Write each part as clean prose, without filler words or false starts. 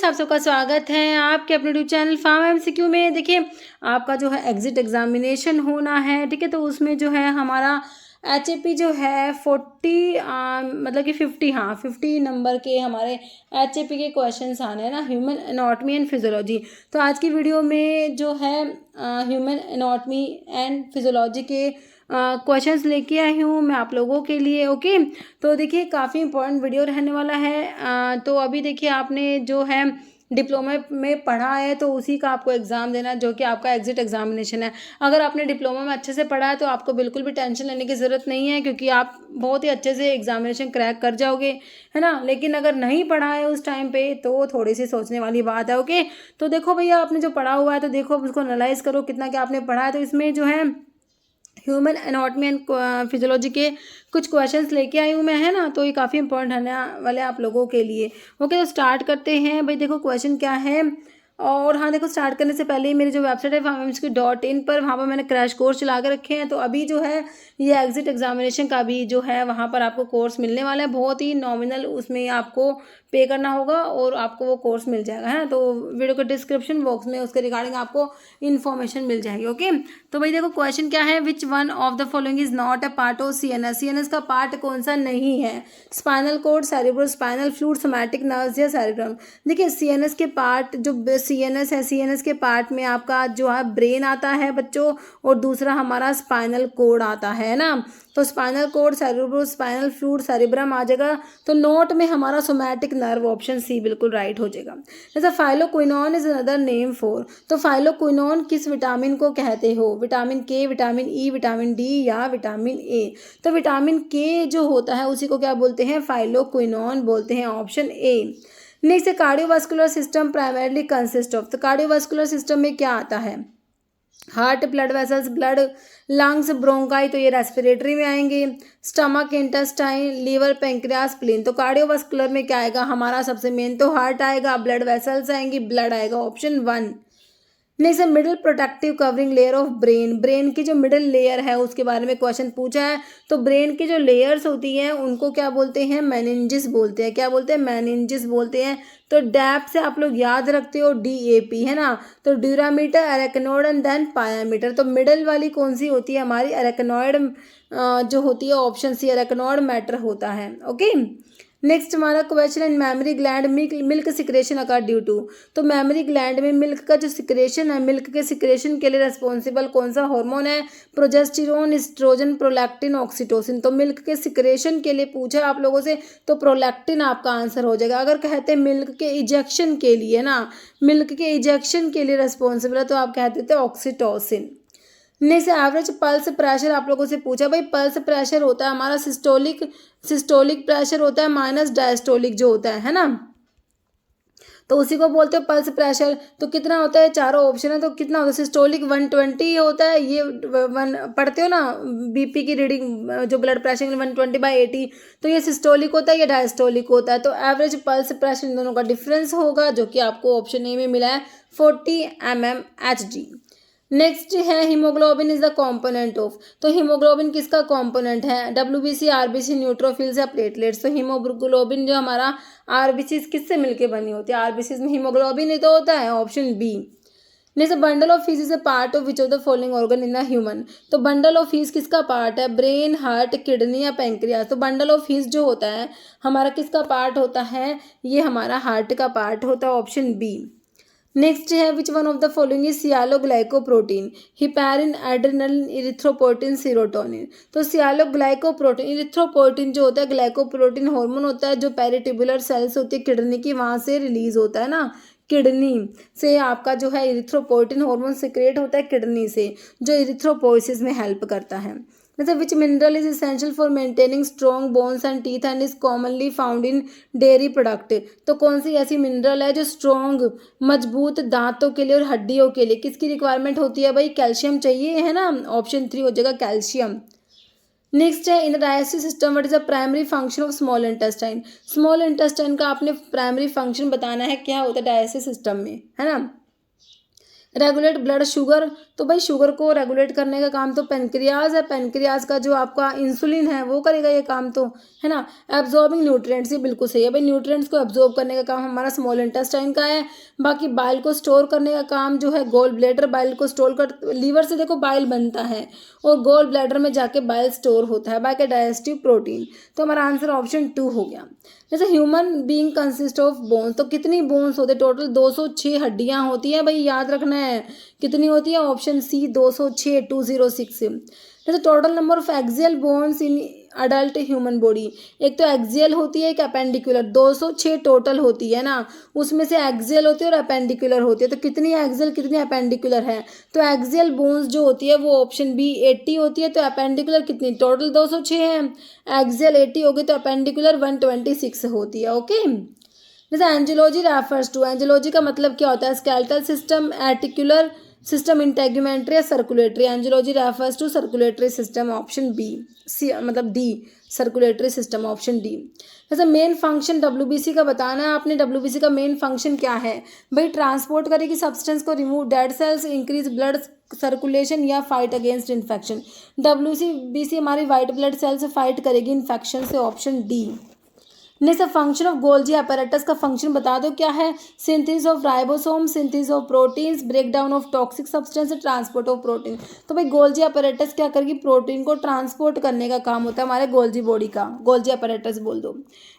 आप सबका स्वागत है आपके अपने यूट्यूब चैनल फार्म एमसीक्यू में। देखिए, आपका जो है एग्जिट एग्जामिनेशन होना है, ठीक है। तो उसमें जो है हमारा एचएपी जो है 40 मतलब कि 50 नंबर के हमारे एचएपी के क्वेश्चंस आने हैं ना, ह्यूमन एनाटॉमी एंड फिजियोलॉजी। तो आज की वीडियो में जो है ह्यूमन एनाटॉमी एंड फिजियोलॉजी के क्वेश्चंस लेके आई हूँ मैं आप लोगों के लिए। ओके, तो देखिए काफ़ी इंपॉर्टेंट वीडियो रहने वाला है। तो अभी देखिए आपने जो है डिप्लोमा में पढ़ा है तो उसी का आपको एग्ज़ाम देना है, जो कि आपका एग्जिट एग्जामिनेशन है। अगर आपने डिप्लोमा में अच्छे से पढ़ा है तो आपको बिल्कुल भी टेंशन लेने की ज़रूरत नहीं है, क्योंकि आप बहुत ही अच्छे से एग्जामिनेशन क्रैक कर जाओगे, है ना। लेकिन अगर नहीं पढ़ा है उस टाइम पे तो थोड़ी सी सोचने वाली बात है। ओके, तो देखो भैया, आपने जो पढ़ा हुआ है तो देखो उसको एनालाइज करो कितना क्या आपने पढ़ा है। तो इसमें जो है ह्यूमन एनाटॉमी एंड फिजियोलॉजी के कुछ क्वेश्चंस लेके आई हूँ मैं, है ना। तो ये काफ़ी इंपॉर्टेंट रहने वाले आप लोगों के लिए। ओके, तो स्टार्ट करते हैं भाई। देखो क्वेश्चन क्या है। और हाँ, देखो स्टार्ट करने से पहले ही मेरी जो वेबसाइट है farmemsq.in पर, वहाँ पर मैंने क्रैश कोर्स चला के रखे हैं। तो अभी जो है ये एग्जिट एग्जामिनेशन का भी जो है वहाँ पर आपको कोर्स मिलने वाला है, बहुत ही नॉमिनल उसमें आपको पे करना होगा और आपको वो कोर्स मिल जाएगा, है ना। तो वीडियो के डिस्क्रिप्शन बॉक्स में उसके रिगार्डिंग आपको इन्फॉर्मेशन मिल जाएगी। ओके, तो भाई देखो क्वेश्चन क्या है। Which one of the following is not a part of CNS. CNS का पार्ट कौन सा नहीं है। Spinal cord, cerebrospinal fluid, somatic nerves या सेरिब्रम। देखिए सीएनएस के पार्ट जो सीएनएस है, सीएनएस के पार्ट में आपका जो है ब्रेन आता है बच्चों, और दूसरा हमारा स्पाइनल कोड आता है ना। तो spinal cord, cerebrospinal fluid, cerebrum आ जाएगा। तो नोट में हमारा सोमैटिक नर्व, ऑप्शन सी बिल्कुल राइट हो जाएगा। जैसे phylloquinone is another name for. तो फाइलोक्विनोन किस विटामिन को कहते हो। विटामिन के, विटामिन ई, विटामिन डी या विटामिन ए। तो विटामिन के जो होता है उसी को क्या बोलते हैं, फाइलोक्विनोन बोलते हैं, option A. Next, cardiovascular system primarily consist of. तो कार्डियोवास्कुलर सिस्टम में क्या आता है। Heart, blood vessels, blood, lungs, bronchi, तो ये रेस्पिरेटरी में आएंगे। Stomach, intestine, liver, pancreas, spleen. तो कार्डियोवास्कुलर में क्या आएगा हमारा, सबसे मेन तो हार्ट आएगा, ब्लड वेसल्स आएंगी, ब्लड आएगा, ऑप्शन 1। नेक्स्ट है middle protective covering layer of brain. Brain की जो मिडिल लेयर है उसके बारे में क्वेश्चन पूछा है। तो ब्रेन की जो लेयर्स होती हैं उनको क्या बोलते हैं, मेनिंजिस बोलते हैं। क्या बोलते हैं, मेनिंजिस बोलते हैं। तो डैप से आप लोग याद रखते हो डीएपी, है ना। तो dura mater, arachnoid and then pia mater. तो मिडल वाली कौन सी होती है हमारी, अरेक्नोइड जो होती है, ऑप्शन सी अरेक्नोइड मैटर होता है। ओके, नेक्स्ट हमारा क्वेश्चन है mammary gland milk secretion occur due to. तो मेमोरी ग्लैंड में मिल्क का जो सिक्रेशन है, मिल्क के सिक्रेशन के लिए रिस्पॉन्सिबल कौन सा हार्मोन है, प्रोजेस्टेरोन, एस्ट्रोजन, प्रोलैक्टिन, ऑक्सीटोसिन। तो मिल्क के सिक्रेशन के लिए पूछा आप लोगों से तो प्रोलैक्टिन आपका आंसर हो जाएगा। अगर कहते हैं मिल्क के इजेक्शन के लिए ना, मिल्क के इजेक्शन के लिए रिस्पॉन्सिबल है तो आप कह देते oxytocin. Next average pulse pressure आप लोगों से पूछा। भाई पल्स प्रेशर होता है हमारा सिस्टोलिक प्रेशर होता है माइनस डायस्टोलिक जो होता है ना। तो उसी को बोलते हो पल्स प्रेशर। तो कितना होता है, चारों ऑप्शन है तो कितना होता है, सिस्टोलिक 120 होता है। ये वन पढ़ते हो ना बीपी की रीडिंग, जो ब्लड प्रेशर 120/80। तो ये सिस्टोलिक होता है, ये डायस्टोलिक होता है। तो एवरेज पल्स प्रेशर इन दोनों का डिफरेंस होगा, जो कि आपको ऑप्शन ए में मिला है 40 mmHg। नेक्स्ट है haemoglobin is the component of. तो हीमोग्लोबिन किसका कंपोनेंट है, डब्ल्यूबीसी, आरबीसी, न्यूट्रोफिल्स या प्लेटलेट्स। तो हीमोग्लोबिन जो हमारा आरबीसी किससे मिलके बनी होती है, आरबीसी में हीमोग्लोबिन ही तो होता है, option B. Next bundle of His is a part of which of the following organ in the human. तो बंडल ऑफ फीस किसका पार्ट है, ब्रेन, हार्ट, किडनी या पेंक्रियास। तो बंडल ऑफ फीस जो होता है हमारा किसका पार्ट होता है, ये हमारा हार्ट का पार्ट होता है, ऑप्शन बी। नेक्स्ट है which one of the following is sialoglycoprotein, heparin, adrenaline, erythropoietin, serotonin. तो सियालोग्लाइकोप्रोटीन, इरिथ्रोपोइटिन जो होता है ग्लाइकोप्रोटीन हार्मोन होता है जो पेरिट्यूबुलर सेल्स होती है किडनी की, वहाँ से रिलीज होता है ना। किडनी से आपका जो है इरिथ्रोपोइटिन हार्मोन सिक्रेट होता है किडनी से, जो इरिथ्रोपोइसिस में हेल्प करता है। मतलब विच mineral is essential for maintaining strong bones and teeth and is commonly found in dairy product. तो कौन सी ऐसी मिनरल है जो स्ट्रॉन्ग मजबूत दांतों के लिए और हड्डियों के लिए किसकी रिक्वायरमेंट होती है, भाई कैल्शियम चाहिए, है ना। ऑप्शन 3 हो जाएगा कैल्शियम। नेक्स्ट है in the digestive system what is the primary function of small intestine. Small intestine का आपने प्राइमरी फंक्शन बताना है क्या होता है डाइजेस्टिव सिस्टम में, है ना। रेगुलेट ब्लड शुगर, तो भाई शुगर को रेगुलेट करने का काम तो पेनक्रियाज है, पेनक्रियाज का जो आपका इंसुलिन है वो करेगा ये काम, तो है ना। एब्जॉर्बिंग न्यूट्रिएंट्स, ये बिल्कुल सही है भाई, न्यूट्रिएंट्स को एब्जॉर्ब करने का काम हमारा स्मॉल इंटेस्टाइन का है। बाकी बाइल को स्टोर करने का काम जो है गोल ब्लैडर बाइल को स्टोर कर, लीवर से देखो बाइल बनता है और गोल ब्लैडर में जाके बाइल स्टोर होता है बाय डाइजेस्टिव प्रोटीन। तो हमारा आंसर ऑप्शन 2 हो गया। जैसे human being consist of bones, तो कितनी बोन्स होते, टोटल 206 हड्डियां होती है भाई, याद रखना है कितनी होती है, ऑप्शन सी 206, 206। जैसे total number of axial bones in adult human body, एक तो एक्सियल होती है एक अपेंडिकुलर, 206 टोटल होती है ना, उसमें से एक्सियल होती है और अपेंडिकुलर होती है, तो कितनी एक्सियल कितनी अपेंडिकुलर है, तो एक्सियल बोन्स जो होती है वो ऑप्शन बी 80 होती है, तो अपेंडिकुलर कितनी, टोटल 206 है, एक्सियल 80 होगी तो अपेंडिकुलर 126 होती है। ओके, जैसे एंजियोलॉजी रेफर्स टू, एंजियोलॉजी का मतलब क्या होता है, skeletal system, articular system, integumentary या circulatory, angiology refers to circulatory system, option B, C मतलब D, circulatory system, option D. जैसे मेन फंक्शन डब्ल्यूबीसी का बताना है आपने, डब्ल्यूबीसी का मेन फंक्शन क्या है भाई, ट्रांसपोर्ट करेगी सब्सटेंस को, remove dead cells, increase blood circulation या फाइट अगेंस्ट इन्फेक्शन। डब्ल्यूबीसी हमारी वाइट ब्लड सेल से फाइट करेगी इन्फेक्शन से, option D. Next function of Golgi apparatus का फंक्शन बता दो क्या है, synthesis of ribosome, synthesis of proteins, break down of toxic substance, transport of protein. तो भाई गोल्जी अपैरेटस क्या करेगी, प्रोटीन को ट्रांसपोर्ट करने का काम होता है हमारे गोल्जी बॉडी का, गोल्जी अपैरेटस बोल दो।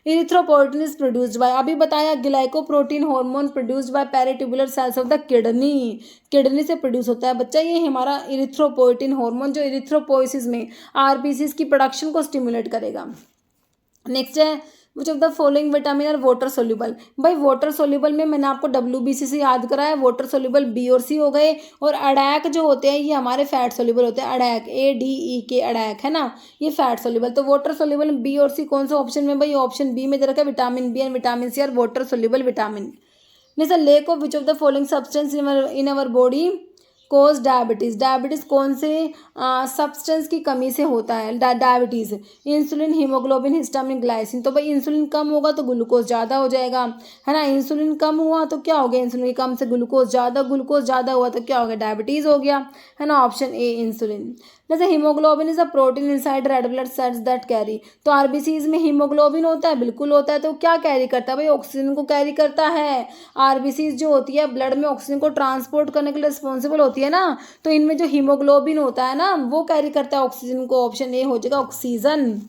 इरिथ्रोपोइटिन इज प्रोड्यूस्ड बाय, अभी बताया glycoprotein hormone produced by peritubular cells of the kidney, kidney से प्रोड्यूस होता है बच्चा ये हमारा इरिथ्रोपोइटिन हार्मोन, जो इरिथ्रोपोइसिस में आरबीसीज की प्रोडक्शन को स्टिमुलेट करेगा। नेक्स्ट है which of the following vitamin are water soluble, भाई वाटर सोल्यूबल में मैंने आपको डब्ल्यूबीसी से याद कराया, वाटर सोल्यूबल बी और सी हो गए, और अडैक जो होते हैं ये हमारे फैट सोल्यूबल होते हैं, अडैक ADEK अडैक है ना, ये फैट सोल्यूबल। तो वाटर सोल्यूबल बी और सी कौन सा ऑप्शन में भाई, ऑप्शन बी में दे रखा है vitamin B and vitamin C are water soluble vitamin. Next lack of which of the following substance in our body cause diabetes, diabetes कौन से सब्सटेंस की कमी से होता है diabetes, insulin, haemoglobin, histamine, glycine. तो भाई इंसुलिन कम होगा तो ग्लूकोज ज़्यादा हो जाएगा, है ना, इंसुलिन कम हुआ तो क्या हो गया, इंसुलिन कम से ग्लूकोज ज़्यादा हुआ तो क्या हो गया, डायबिटीज़ हो गया, है ना, ऑप्शन ए इंसुलिन। जैसे haemoglobin is a protein inside red blood sales that carry, तो आरबीसीज में हीमोग्लोबिन होता है, बिल्कुल होता है, तो क्या कैरी करता है भाई, ऑक्सीजन को कैरी करता है। आरबीसीज जो होती है ब्लड में ऑक्सीजन को ट्रांसपोर्ट करने के लिए रिस्पॉन्सिबल होती है ना, तो इनमें जो हीमोग्लोबिन होता है ना वो कैरी करता है ऑक्सीजन को, ऑप्शन ए हो जाएगा oxygen.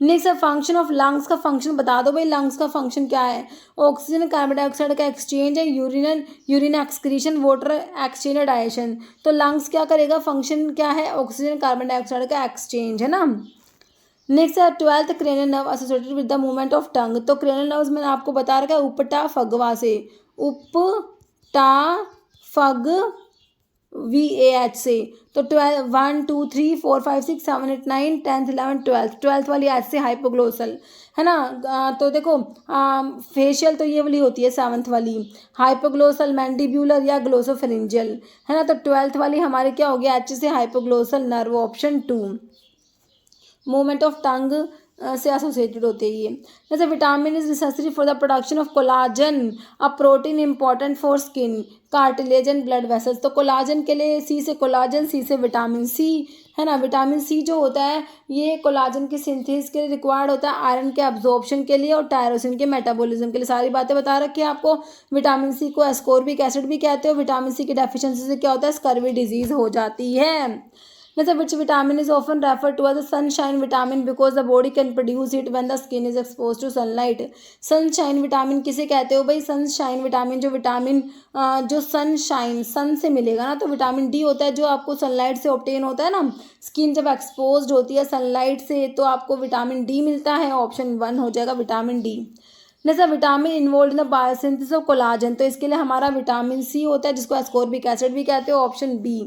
Next function of lungs का फंक्शन बता दो भाई, लंग्स का फंक्शन क्या है, ऑक्सीजन कार्बन डाइऑक्साइड का एक्सचेंज है, यूरिन एक्सक्रीशन, वाटर एक्सचेंज है, डाइजेशन। तो लंग्स क्या करेगा, फंक्शन क्या है, ऑक्सीजन कार्बन डाइऑक्साइड का एक्सचेंज है ना। नेक्स्ट है 12th cranial nerve associated with the movement of tongue, तो क्रेनियल नर्व्स मैंने आपको बता रखा है उपटा फगवा से, उपटा फग VAH से, तो 1 2 3 4 5 6 7 8 9 10th 11th 12th वाली एच से हाइपोग्लोसल, है ना। तो देखो फेशियल तो ये वाली होती है 7th वाली, हाइपोग्लोसल, मैंडिब्यूलर या ग्लोसोफेरिंजियल, है ना। तो 12th वाली हमारी क्या हो गया, एच से hypoglossal nerve, option 2। Movement of tongue से एसोसिएटेड होते हैं ये। जैसे vitamin is necessary for the production of collagen, a protein important for skin, cartilage and blood vessels. तो कोलाजन के लिए सी से कोलाजन, सी से विटामिन सी, है ना। विटामिन सी जो होता है ये कोलाजन की सिंथेसिस के लिए रिक्वायर्ड होता है, आयरन के एब्जॉर्प्शन के लिए और टायरोसिन के मेटाबॉलिज्म के लिए, सारी बातें बता रखी है आपको। विटामिन सी को एस्कॉर्बिक एसिड भी कहते हो, विटामिन सी की डेफिशिएंसी से क्या होता है, स्कर्वी डिजीज हो जाती है। जैसे which vitamin is often referred to as a sunshine vitamin because the body can produce it when the skin is exposed to sunlight। sunshine vitamin किसे कहते हो भाई, sunshine vitamin जो विटामिन जो sunshine सन से मिलेगा ना, तो विटामिन डी होता है जो आपको सनलाइट से ऑब्टेन होता है ना, स्किन जब एक्सपोज होती है सनलाइट से तो आपको विटामिन डी मिलता है, ऑप्शन 1 हो जाएगा विटामिन डी। जैसा vitamin involve in the biosynthesis of collagen, तो इसके लिए हमारा विटामिन सी होता है जिसको एस्कॉर्बिक एसिड भी कहते हो, ऑप्शन बी।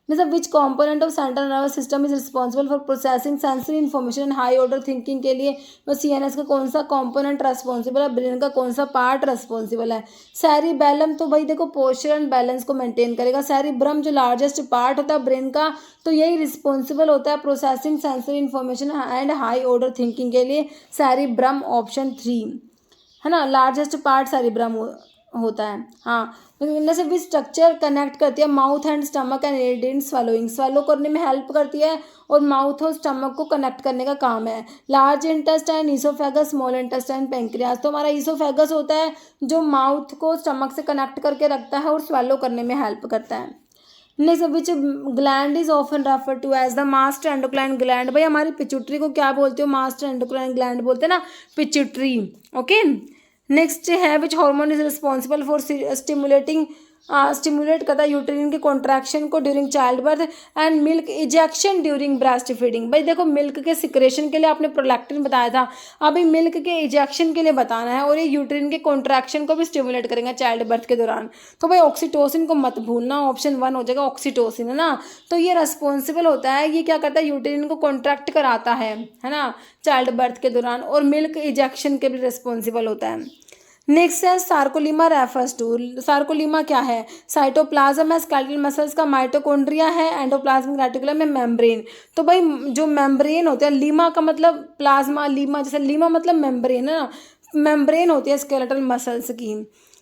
जैसे which component of central nervous system is responsible for processing sensory information and high order thinking के लिए, वो CNS का कौन सा कॉम्पोनेंट रेस्पॉन्सिबल है, ब्रेन का कौन सा पार्ट रेस्पॉन्सिबल है। सेरिबेलम तो भाई देखो पोस्चर एंड बैलेंस को मेंटेन करेगा, सेरिब्रम जो लार्जेस्ट पार्ट होता है ब्रेन का तो यही रिस्पॉन्सिबल होता है processing sensory information and high order thinking के लिए, सेरिब्रम, ऑप्शन 3, है ना, लार्जेस्ट पार्ट सेरिब्रम होता है। हाँ, तो इनमें से भी स्ट्रक्चर कनेक्ट करती है mouth and stomach and aid in swallowing, swallow करने में हेल्प करती है और माउथ और स्टमक को कनेक्ट करने का काम है। Large intestine, oesophagus, small intestine, pancreas. तो हमारा ईसोफेगस होता है जो माउथ को स्टमक से कनेक्ट करके रखता है और स्वलो करने में हेल्प करता है। Next which gland is often refer to as the master endocrine gland. भाई हमारी पिट्यूटरी को क्या बोलते हो? मास्टर एंडोक्राइन ग्लैंड बोलते हैं ना, पिट्यूटरी। ओके, नेक्स्ट है which hormone is responsible for stimulate करता है यूट्रिन के कॉन्ट्रैक्शन को during child birth and milk ejection during breast feeding. भाई देखो, मिल्क के सिक्रेशन के लिए आपने प्रोलैक्टिन बताया था, अभी मिल्क के इजेक्शन के लिए बताना है, और ये यूट्रिन के कॉन्ट्रैक्शन को भी स्टिमुलेट करेंगे चाइल्ड बर्थ के दौरान। तो भाई ऑक्सीटोसिन को मत भूलना, ऑप्शन 1 हो जाएगा ऑक्सीटोसिन, है ना। तो ये रेस्पॉन्सिबल होता है, ये क्या करता है? यूट्रिन को कॉन्ट्रैक्ट कराता है ना, चाइल्ड बर्थ के दौरान, और मिल्क इजेक्शन के भी रिस्पॉन्सिबल होता है। नेक्स्ट है सार्कोलीमा रेफर्स टू। सार्कोलीमा क्या है? साइटोप्लाज्म है, स्केलेटल मसल्स का माइटोकॉन्ड्रिया है, एंडोप्लाज्मिक रेटिकुलम में मेम्ब्रेन। तो भाई जो मेम्ब्रेन होते हैं, लीमा का मतलब प्लाज्मा, लीमा जैसे लीमा मतलब मेम्ब्रेन है ना, मेम्ब्रेन होती है स्केलेटल मसल्स की।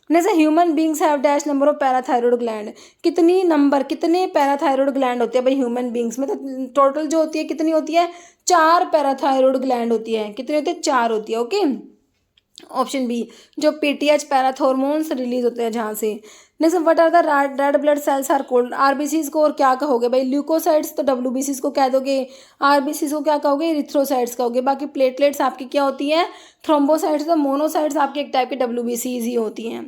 जैसे human beings have dash number of parathyroid gland. कितने पैराथायरॉयड ग्लैंड होते हैं भाई ह्यूमन बींग्स में? तो टोटल जो होती है कितनी होती है? 4 पैराथायरॉयड ग्लैंड होती है। कितनी होती है? 4 होती है। ओके, ऑप्शन बी, जो पीटीएच पैराथॉर्मोन्स रिलीज होते हैं जहाँ से। Next, what are the red blood cells are called. RBCs को और क्या कहोगे भाई? ल्यूकोसाइट्स तो डब्ल्यूबीसीज को क्या दोगे? आरबीसीज को क्या कहोगे? इरिथ्रोसाइट्स कहोगे। बाकी प्लेटलेट्स आपकी क्या होती है? थ्रोम्बोसाइट्स। तो मोनोसाइट्स आपकी एक टाइप की डब्ल्यूबीसीज ही होती हैं।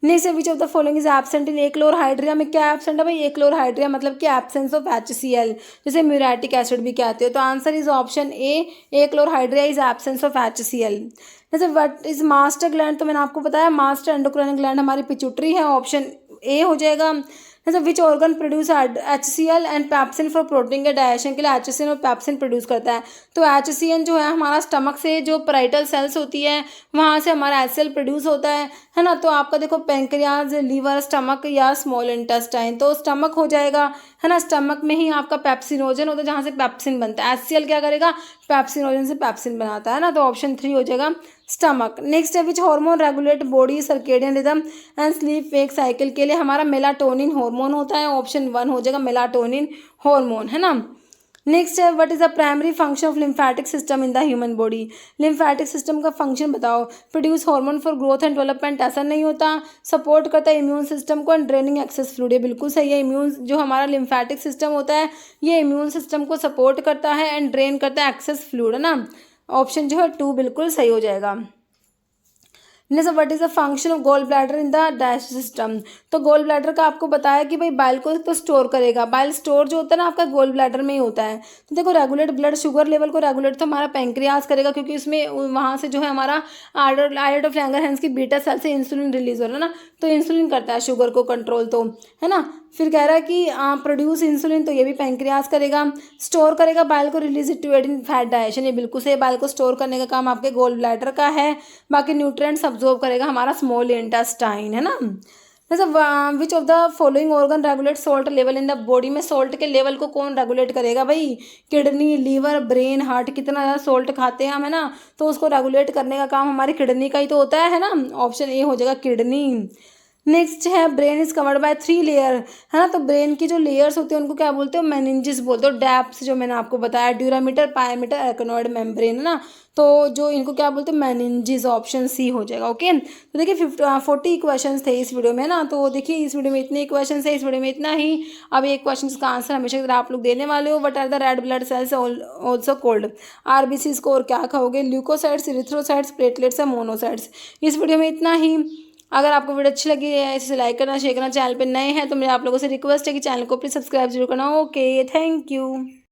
Next, which of the following is absent in achlorhydria में? क्या एब्सेंट है भाई? एक्लोरहाइड्रिया मतलब कि एब्सेंस ऑफ HCl, जिसे म्यूरेटिक एसिड भी कहते हो। तो answer is option A, achlorhydria is absence of HCl। जैसे व्हाट इज मास्टर ग्लैंड? तो मैंने आपको बताया मास्टर एंडोक्राइन ग्लैंड हमारी पिट्यूटरी है, ऑप्शन ए हो जाएगा। जैसे which organ produce HCl and pepsin for protein के डाइजेशन के लिए HCl और पैप्सिन प्रोड्यूस करता है। तो HCl जो है हमारा स्टमक से, जो पैराइटल सेल्स होती है वहाँ से हमारा HCl प्रोड्यूस होता है ना। तो आपका देखो पैंक्रियाज, लीवर, स्टमक या स्मॉल इंटेस्टाइन। तो स्टमक हो जाएगा, है ना। स्टमक में ही आपका पेप्सिनोजन होता है जहाँ से पेप्सिन बनता है। HCl क्या करेगा? पेप्सिनोजन से पेप्सिन बनाता है ना। तो ऑप्शन 3 हो जाएगा स्टमक। नेक्स्ट है which hormone regulate body circadian rhythm and sleep wake cycle के लिए? हमारा मेलाटोनिन हार्मोन होता है, ऑप्शन 1 हो जाएगा मेलाटोनिन हार्मोन, है ना। नेक्स्ट है what is the primary function of lymphatic system in the human body? Lymphatic system का फंक्शन बताओ। Produce hormone for growth and development, ऐसा नहीं होता। सपोर्ट करता है इम्यून सिस्टम को एंड ड्रेनिंग एक्सेस फ्लूइड, बिल्कुल सही है। इम्यून जो हमारा लिम्फेटिक सिस्टम होता है ये इम्यून सिस्टम को सपोर्ट करता है एंड ड्रेन करता है एक्सेस फ्लूइड, है ना। ऑप्शन जो है 2 बिल्कुल सही हो जाएगा। Next, what is the function of gall bladder in the digestive system? तो गोल ब्लैडर का आपको बताया कि भाई बाइल को तो स्टोर करेगा। बाइल स्टोर जो होता है ना आपका गोल ब्लैडर में ही होता है। तो देखो, रेगुलेट ब्लड शुगर लेवल को रेगुलेट तो हमारा पैंक्रियाज करेगा, क्योंकि उसमें वहाँ से जो है हमारा आइलेट ऑफ लैंगरहैंस की बीटा सेल से इंसुलिन रिलीज हो रहा है ना। तो इंसुलिन करता है शुगर को कंट्रोल, तो है ना। फिर कह रहा है कि प्रोड्यूस इंसुलिन, तो ये भी पैंक्रियाज करेगा। स्टोर करेगा बाइल को, release it to aid in fat digestion, ये बिल्कुल से बाइल को स्टोर करने का काम आपके गोल ब्लैडर का है। बाकी न्यूट्रिएंट्स अब्जॉर्ब करेगा हमारा स्मॉल इंटेस्टाइन, है ना। जैसे which of the following organ regulate salt level in the body में? सॉल्ट के लेवल को कौन रेगुलेट करेगा भाई? Kidney, liver, brain, heart. कितना ज़्यादा सॉल्ट खाते हैं हम, है ना, तो उसको रेगुलेट करने का काम हमारी किडनी का ही तो होता है ना। ऑप्शन ए हो जाएगा किडनी। नेक्स्ट है brain is covered by 3 layer, है ना। तो ब्रेन की जो लेयर्स होती है उनको क्या बोलते हो? मेनिंजेस बोलते हो। डेप्थ जो मैंने आपको बताया, ड्यूरामीटर, पायामीटर, एर्कनॉइड मेम्ब्रेन, है ना। तो जो इनको क्या बोलते हैं? मेनिंजेस, ऑप्शन सी हो जाएगा। ओके, तो देखिए 40 क्वेश्चन थे इस वीडियो में ना। तो देखिए इस वीडियो में इतने क्वेश्चन है, इस वीडियो में इतना ही। अब एक क्वेश्चन का आंसर हमेशा की तरह आप लोग देने वाले हो। What are the red blood cells also called? RBC को और क्या कहोगे? ल्यूकोसाइट्स, इरिथ्रोसाइट्स, प्लेटलेट्स या मोनोसाइट्स। इस वीडियो में इतना ही। अगर आपको वीडियो अच्छी लगी है इसे लाइक करना, शेयर करना। चैनल पे नए हैं तो मेरे आप लोगों से रिक्वेस्ट है कि चैनल को प्लीज़ सब्सक्राइब जरूर करना। Okay, thank you.